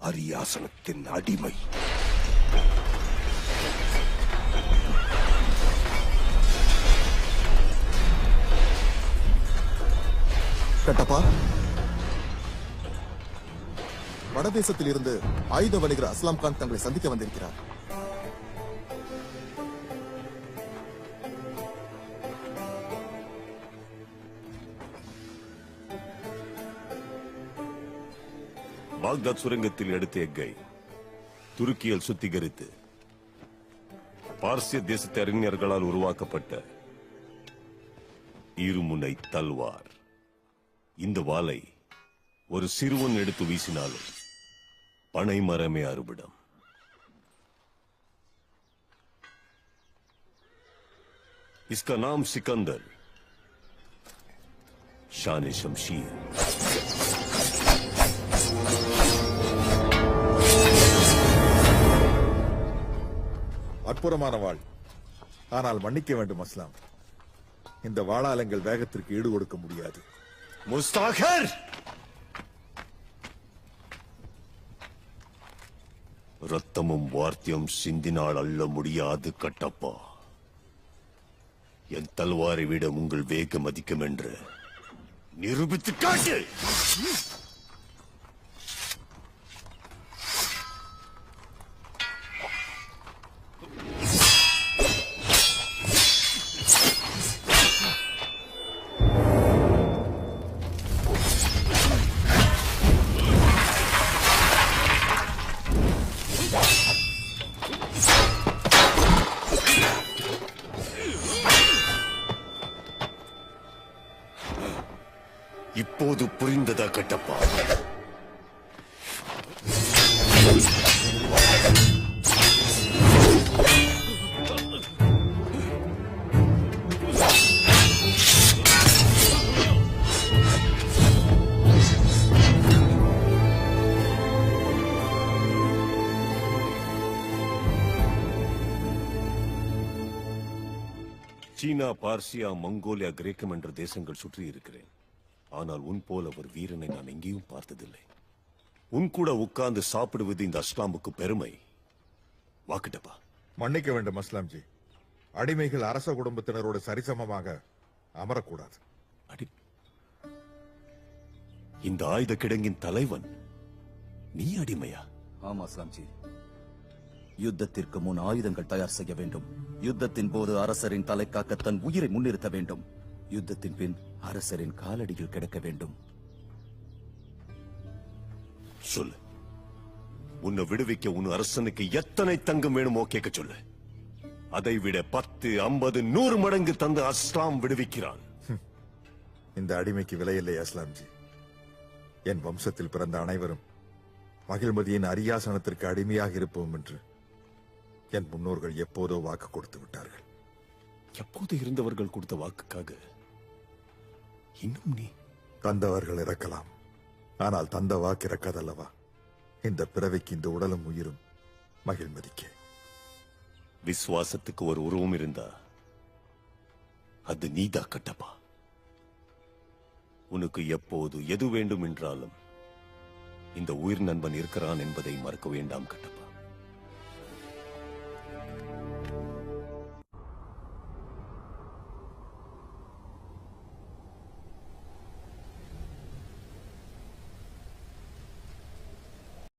அரியாசனத்தின் அடிமை. கட்டப்பா, வடதேசத்தில் இருந்து ஆயுத வணிகர் அஸ்லாம் கான் தங்களை சந்திக்க வந்திருக்கிறார். பாக்தாத் சுரங்கத்தில் எடுத்த எக்கை துருக்கியில் சுத்திகரித்து பார்சிய தேசத்து அறிஞர்களால் உருவாக்கப்பட்ட இருமுனை தல்வார். இந்த வாளை ஒரு சிறுவன் எடுத்து வீசினாலும் பனை மரமே அறுபடம். इसका नाम सिकंदर, शान शमशीर. அற்புதமான வாழ். ஆனால் மன்னிக்க வேண்டும் அஸ்லாம், இந்த வாளாளங்கள் வேகத்திற்கு ஈடு கொடுக்க முடியாது. முஸ்தாகர், ரத்தமும் வார்த்தியம் சிந்தினால் அள்ள முடியாது கட்டப்பா. என் தல்வாரை விட உங்கள் வேகம் அதிகம் என்று நிரூபித்து காட்டு. இப்போது புரிந்ததா கட்டப்பா? சீனா, பார்சியா, மங்கோலியா, கிரேக்கம் என்ற தேசங்கள் சுற்றி இருக்கிறேன். ஆனால் உன் போல ஒரு வீரனை நான் எங்கேயும் பார்த்ததில்லை. உன் கூட உட்கார்ந்து சாப்பிடுவது இந்த அஸ்லாமுக்கு பெருமை. வாக்கிட்டப்பா. மன்னிக்க வேண்டும் அஸ்லாம்ஜி, அடிமைகள் அரச குடும்பத்தினரோடு சரிசமமாக அமரக்கூடாது. இந்த ஆயுத கிடங்கின் தலைவன் நீ அடிமையா? ஆமா அஸ்லாம்ஜி, யுத்தத்திற்கு முன் ஆயுதங்கள் தயார் செய்ய வேண்டும். யுத்தத்தின் போது அரசரின் தலை காக்க தன் உயிரை முன்னிறுத்த வேண்டும். யுத்தத்தின் பின் அரசரின் காலடியில் கிடக்க வேண்டும். சொல்லு, உன்னை விடுவிக்க உன் அரசனுக்கு எத்தனை தங்கம் வேணுமோ கேட்க சொல்லு. அதை விட 10, 50, 100 மடங்கு தந்து அஸ்லாம் விடுவிக்கிறான். இந்த அடிமைக்கு விலையில்லை அஸ்லாம்ஜி. என் வம்சத்தில் பிறந்த அனைவரும் மகிழ்மதியின் அரியாசனத்திற்கு அடிமையாக இருப்போம் என்று என் முன்னோர்கள் எப்போதோ வாக்கு கொடுத்து விட்டார்கள். எப்போது இருந்தவர்கள் கொடுத்த வாக்குக்காக இன்னும் நீ? தந்தவர்கள் இறக்கலாம், ஆனால் தந்த வாக்கு இறக்காதல்லவா. இந்த பிறவிக்கு இந்த உடலும் உயிரும் மகிழ்மதிக்கே. விசுவாசத்துக்கு ஒரு உருவம் இருந்தா அது நீதா கட்டப்பா. உனக்கு எப்போது எது வேண்டும் என்றாலும் இந்த உயிர் நண்பன் இருக்கிறான் என்பதை மறக்க வேண்டாம் கட்டப்பா.